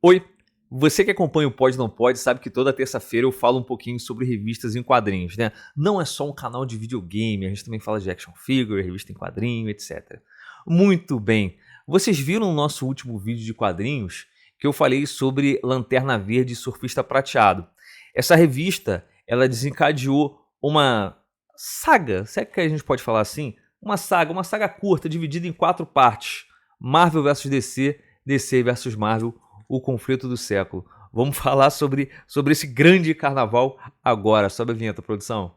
Oi, você que acompanha o Pode Não Pode sabe que toda terça-feira eu falo um pouquinho sobre revistas em quadrinhos, né? Não é só um canal de videogame, a gente também fala de action figure, revista em quadrinho, etc. Muito bem, vocês viram o nosso último vídeo de quadrinhos que eu falei sobre Lanterna Verde e Surfista Prateado. Essa revista, ela desencadeou uma saga, se é que a gente pode falar assim, uma saga curta dividida em 4 partes. Marvel vs DC, DC vs Marvel, o conflito do século. Vamos falar sobre esse grande carnaval agora. Sobe a vinheta, produção.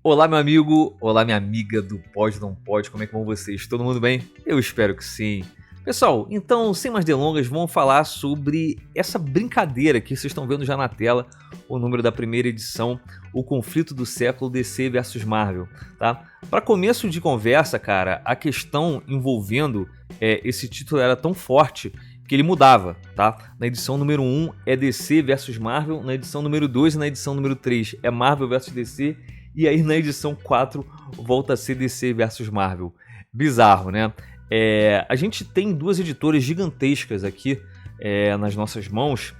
Olá, meu amigo. Olá, minha amiga do Pode Não Pode. Como é que vão vocês? Todo mundo bem? Eu espero que sim. Pessoal, então, sem mais delongas, vamos falar sobre essa brincadeira que vocês estão vendo já na tela, o número da primeira edição, o conflito do século DC vs Marvel, tá? Para começo de conversa, cara, a questão envolvendo esse título era tão forte que ele mudava, tá? Na edição número 1 é DC vs Marvel, na edição número 2 e na edição número 3 é Marvel vs DC, e aí na edição 4 volta a ser DC vs Marvel. Bizarro, né? A gente tem 2 editoras gigantescas aqui nas nossas mãos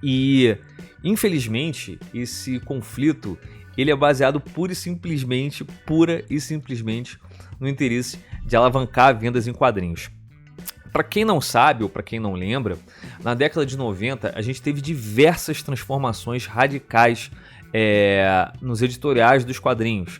e, infelizmente, esse conflito ele é baseado pura e simplesmente no interesse de alavancar vendas em quadrinhos. Para quem não sabe ou para quem não lembra, na década de 90 a gente teve diversas transformações radicais nos editoriais dos quadrinhos.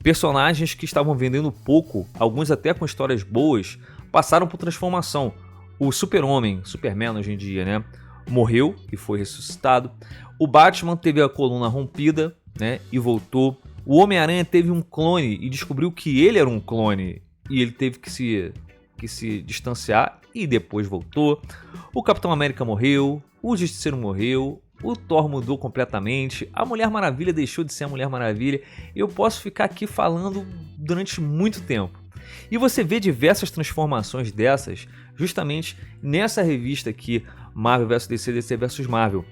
Personagens que estavam vendendo pouco, alguns até com histórias boas, passaram por transformação. O Super-Homem, Superman hoje em dia, né, morreu e foi ressuscitado. O Batman teve a coluna rompida, né, e voltou. O Homem-Aranha teve um clone e descobriu que ele era um clone e ele teve que se distanciar e depois voltou. O Capitão América morreu, o Justiceiro morreu. O Thor mudou completamente, a Mulher Maravilha deixou de ser a Mulher Maravilha. Eu posso ficar aqui falando durante muito tempo. E você vê diversas transformações dessas justamente nessa revista aqui, Marvel vs DC, DC vs Marvel.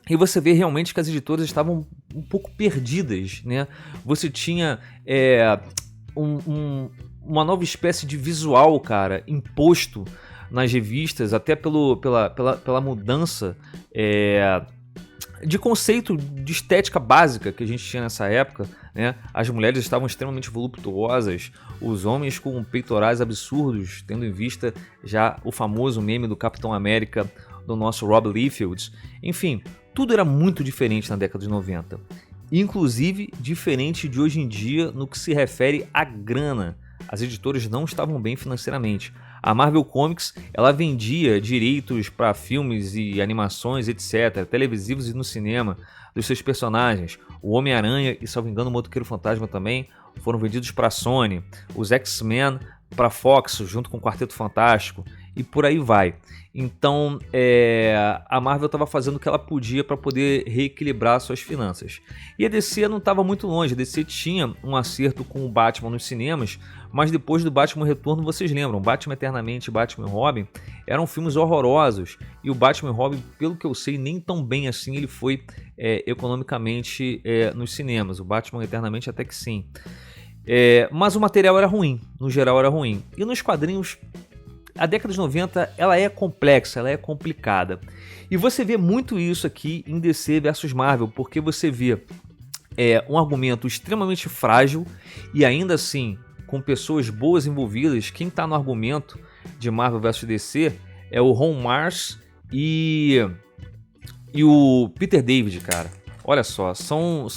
E você vê realmente que as editoras estavam um pouco perdidas, né? Você tinha uma nova espécie de visual, cara, imposto nas revistas, até pela mudança de conceito de estética básica que a gente tinha nessa época, né? As mulheres estavam extremamente voluptuosas, os homens com peitorais absurdos, tendo em vista já o famoso meme do Capitão América do nosso Rob Liefeld. Enfim, tudo era muito diferente na década de 90. Inclusive diferente de hoje em dia no que se refere à grana. As editoras não estavam bem financeiramente. A Marvel Comics, ela vendia direitos para filmes e animações, etc., televisivos e no cinema, dos seus personagens. O Homem-Aranha e, salvo engano, o Motoqueiro Fantasma também foram vendidos para a Sony. Os X-Men para a Fox, junto com o Quarteto Fantástico, e por aí vai. Então, a Marvel estava fazendo o que ela podia para poder reequilibrar suas finanças. E a DC não estava muito longe. A DC tinha um acerto com o Batman nos cinemas, mas depois do Batman Retorno, vocês lembram, Batman Eternamente e Batman e Robin eram filmes horrorosos. E o Batman e Robin, pelo que eu sei, nem tão bem assim ele foi economicamente nos cinemas. O Batman Eternamente até que sim. Mas o material era ruim, no geral era ruim. E nos quadrinhos, a década de 90 ela é complexa, ela é complicada. E você vê muito isso aqui em DC vs Marvel, porque você vê um argumento extremamente frágil e ainda assim com pessoas boas envolvidas. Quem está no argumento de Marvel vs DC é o Ron Marz e o Peter David, cara. Olha só, são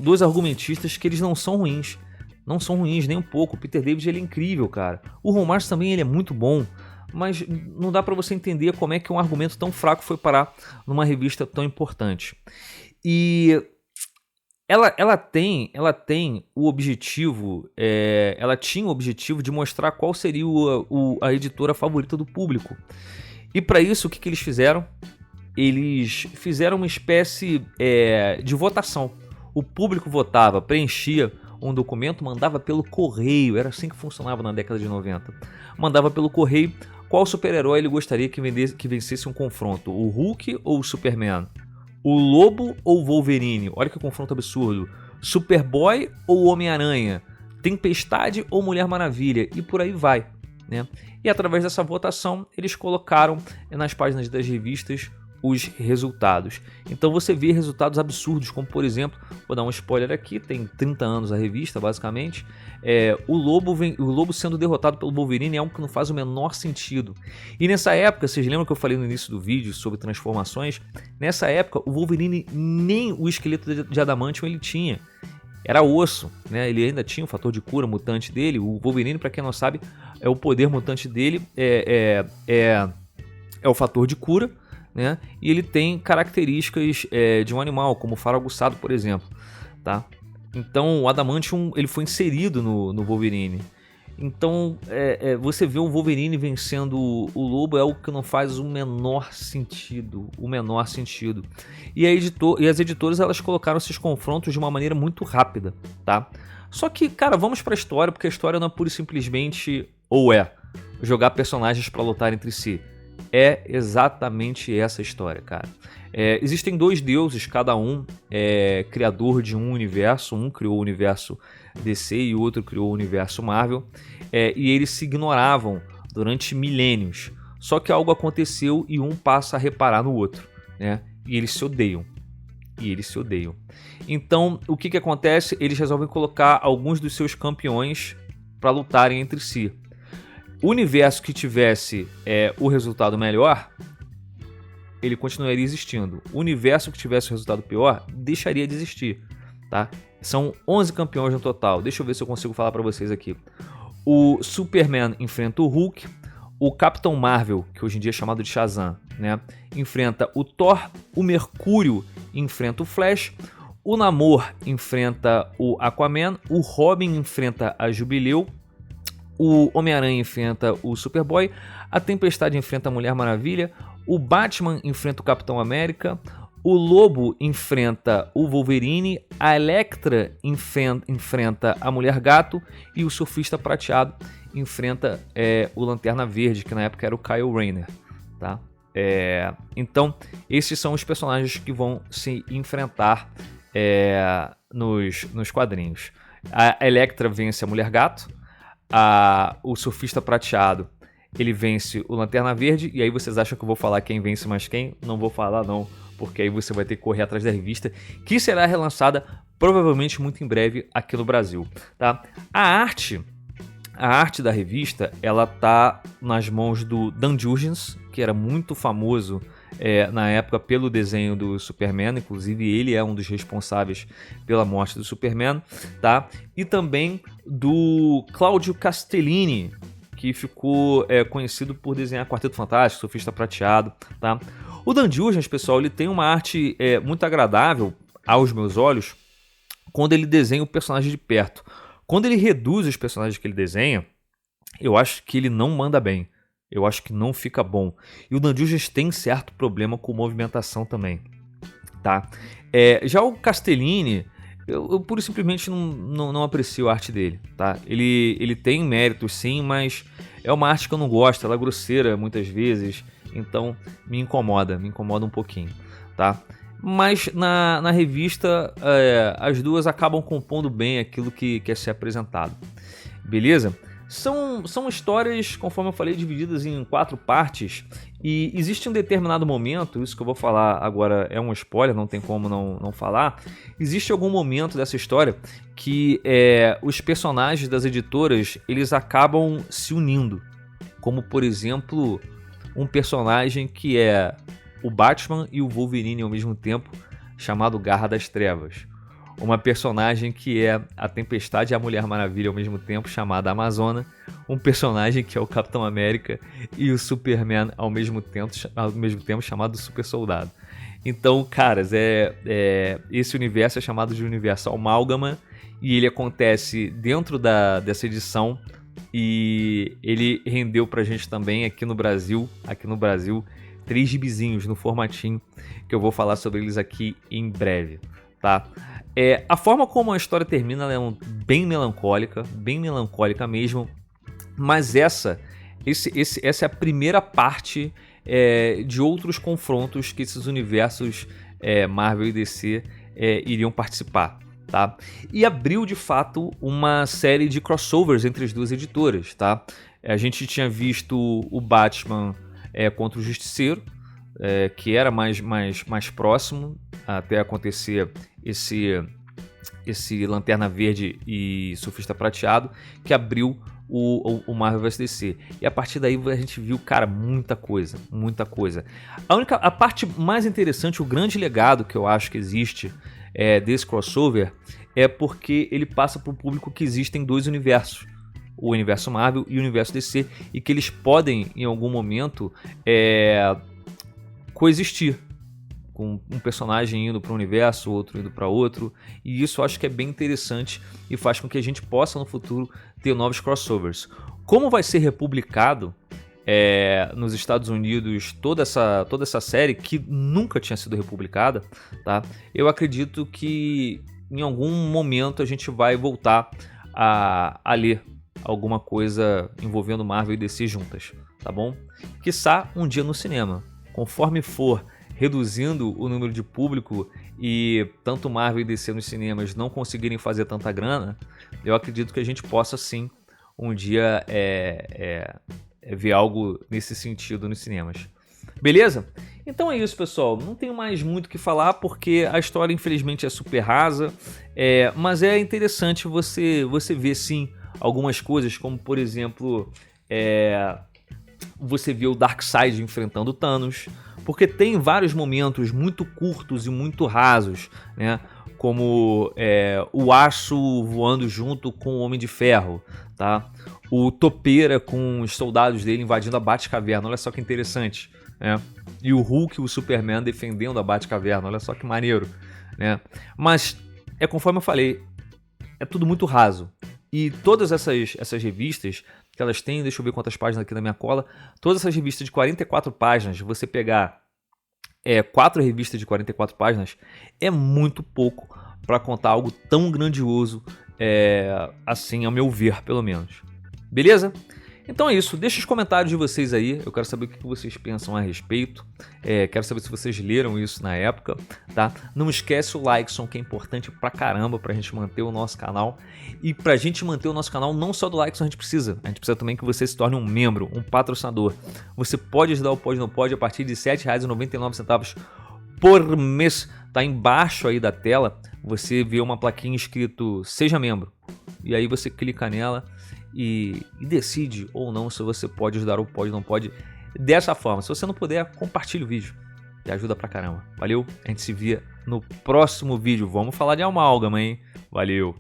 2 argumentistas que eles não são ruins. Não são ruins nem um pouco. O Peter David ele é incrível, cara. O Ron Marz também ele é muito bom. Mas não dá pra você entender como é que um argumento tão fraco foi parar numa revista tão importante. E ela tem o objetivo, ela tinha o objetivo de mostrar qual seria a editora favorita do público. E para isso, o que eles fizeram? Eles fizeram uma espécie de votação. O público votava, preenchia um documento, mandava pelo correio. Era assim que funcionava na década de 90. Mandava pelo correio qual super-herói ele gostaria que vencesse um confronto. O Hulk ou o Superman? O Lobo ou o Wolverine? Olha que confronto absurdo. Superboy ou Homem-Aranha, Tempestade ou Mulher Maravilha, e por aí vai, né? E através dessa votação, eles colocaram nas páginas das revistas os resultados. Então você vê resultados absurdos, como por exemplo, vou dar um spoiler aqui, tem 30 anos a revista, basicamente, o Lobo sendo derrotado pelo Wolverine é algo que não faz o menor sentido. E nessa época, vocês lembram que eu falei no início do vídeo sobre transformações? Nessa época, o Wolverine nem o esqueleto de adamantium ele tinha. Era osso, né? Ele ainda tinha o fator de cura mutante dele. O Wolverine, para quem não sabe, o poder mutante dele é o fator de cura, né? E ele tem características de um animal, como o faro aguçado, por exemplo, tá? Então o adamantium ele foi inserido no Wolverine. Então você vê o Wolverine vencendo o Lobo é algo que não faz o menor sentido, E as editoras elas colocaram esses confrontos de uma maneira muito rápida, tá? Só que, cara, vamos pra história, porque a história não é pura e simplesmente jogar personagens pra lutar entre si. É exatamente essa história, cara. Existem dois deuses, cada um é criador de um universo. Um criou o universo DC e o outro criou o universo Marvel. E eles se ignoravam durante milênios. Só que algo aconteceu e um passa a reparar no outro, né? E eles se odeiam. Então, o que acontece? Eles resolvem colocar alguns dos seus campeões para lutarem entre si. O universo que tivesse o resultado melhor, ele continuaria existindo. O universo que tivesse o resultado pior, deixaria de existir, tá? São 11 campeões no total. Deixa eu ver se eu consigo falar para vocês aqui. O Superman enfrenta o Hulk. O Capitão Marvel, que hoje em dia é chamado de Shazam, né? Enfrenta o Thor. O Mercúrio enfrenta o Flash. O Namor enfrenta o Aquaman. O Robin enfrenta a Jubileu. O Homem-Aranha enfrenta o Superboy, a Tempestade enfrenta a Mulher Maravilha, o Batman enfrenta o Capitão América, o Lobo enfrenta o Wolverine, a Elektra enfrenta a Mulher Gato e o Surfista Prateado enfrenta o Lanterna Verde, que na época era o Kyle Rayner, tá? Então, esses são os personagens que vão se enfrentar nos quadrinhos. A Elektra vence a Mulher Gato. O Surfista Prateado ele vence o Lanterna Verde. E aí vocês acham que eu vou falar quem vence mais quem? Não vou falar não, porque aí você vai ter que correr atrás da revista, que será relançada provavelmente muito em breve aqui no Brasil, tá? A arte da revista ela tá nas mãos do Dan Jurgens, que era muito famoso na época pelo desenho do Superman, inclusive ele é um dos responsáveis pela morte do Superman, tá? E também do Claudio Castellini, que ficou conhecido por desenhar Quarteto Fantástico, Surfista Prateado, tá? O Dan Jurgens, pessoal, ele tem uma arte muito agradável aos meus olhos quando ele desenha o personagem de perto. Quando ele reduz os personagens que ele desenha, eu acho que ele não manda bem. Eu acho que não fica bom. E o Dan Jurgens tem certo problema com movimentação também, tá? Já o Castellini, eu pura e simplesmente não aprecio a arte dele, tá? Ele tem méritos sim, mas é uma arte que eu não gosto. Ela é grosseira muitas vezes, então me incomoda um pouquinho, tá? Mas na revista as duas acabam compondo bem aquilo que quer ser apresentado, beleza? São histórias, conforme eu falei, divididas em 4 partes. E existe um determinado momento, isso que eu vou falar agora é um spoiler, não tem como não falar. Existe algum momento dessa história que os personagens das editoras eles acabam se unindo. Como, por exemplo, um personagem que é o Batman e o Wolverine ao mesmo tempo, chamado Garra das Trevas. Uma personagem que é a Tempestade e a Mulher Maravilha ao mesmo tempo, chamada Amazona. Um personagem que é o Capitão América e o Superman ao mesmo tempo, chamado Super Soldado. Então, caras, esse universo é chamado de Universo Amálgama e ele acontece dentro dessa edição e ele rendeu pra gente também aqui no Brasil 3 gibizinhos no formatinho, que eu vou falar sobre eles aqui em breve, tá? A forma como a história termina ela é bem melancólica mesmo, mas essa é a primeira parte de outros confrontos que esses universos Marvel e DC iriam participar, tá? E abriu de fato uma série de crossovers entre as duas editoras, tá? A gente tinha visto o Batman contra o Justiceiro, que era mais próximo até acontecer esse Lanterna Verde e Surfista Prateado, que abriu o Marvel vs DC. E a partir daí a gente viu, cara, muita coisa. A parte mais interessante, o grande legado que eu acho que existe desse crossover é porque ele passa para o público que existem dois universos, o universo Marvel e o universo DC, e que eles podem, em algum momento, coexistir, com um personagem indo para um universo, outro indo para outro, e isso eu acho que é bem interessante e faz com que a gente possa no futuro ter novos crossovers. Como vai ser republicado nos Estados Unidos toda essa série que nunca tinha sido republicada, tá? Eu acredito que em algum momento a gente vai voltar a ler alguma coisa envolvendo Marvel e DC juntas, tá bom? Quiçá um dia no cinema, conforme for reduzindo o número de público e tanto Marvel e DC nos cinemas não conseguirem fazer tanta grana, eu acredito que a gente possa sim um dia ver algo nesse sentido nos cinemas. Beleza? Então é isso, pessoal. Não tenho mais muito o que falar porque a história infelizmente é super rasa, mas é interessante você ver sim algumas coisas, como por exemplo você vê o Darkseid enfrentando o Thanos, porque tem vários momentos muito curtos e muito rasos, né? Como o Aço voando junto com o Homem de Ferro, tá? O Topeira com os soldados dele invadindo a Batcaverna, olha só que interessante, né? E o Hulk e o Superman defendendo a Batcaverna, olha só que maneiro, né? Mas, conforme eu falei, é tudo muito raso. E todas essas revistas que elas têm, deixa eu ver quantas páginas aqui na minha cola, todas essas revistas de 44 páginas, você pegar 4 revistas de 44 páginas, é muito pouco para contar algo tão grandioso, assim, ao meu ver, pelo menos. Beleza? Então é isso, deixa os comentários de vocês aí, eu quero saber o que vocês pensam a respeito, quero saber se vocês leram isso na época, tá? Não esquece o like, que é importante pra caramba pra gente manter o nosso canal, e pra gente manter o nosso canal, não só do like a gente precisa também que você se torne um membro, um patrocinador. Você pode ajudar o Pod Não Pod a partir de R$ 7,99 por mês, tá embaixo aí da tela, você vê uma plaquinha escrito Seja Membro, e aí você clica nela, e decide ou não se você pode ajudar o Pod Não Pod dessa forma. Se você não puder, compartilhe o vídeo, que ajuda pra caramba. Valeu, a gente se vê no próximo vídeo. Vamos falar de amálgama, hein? Valeu!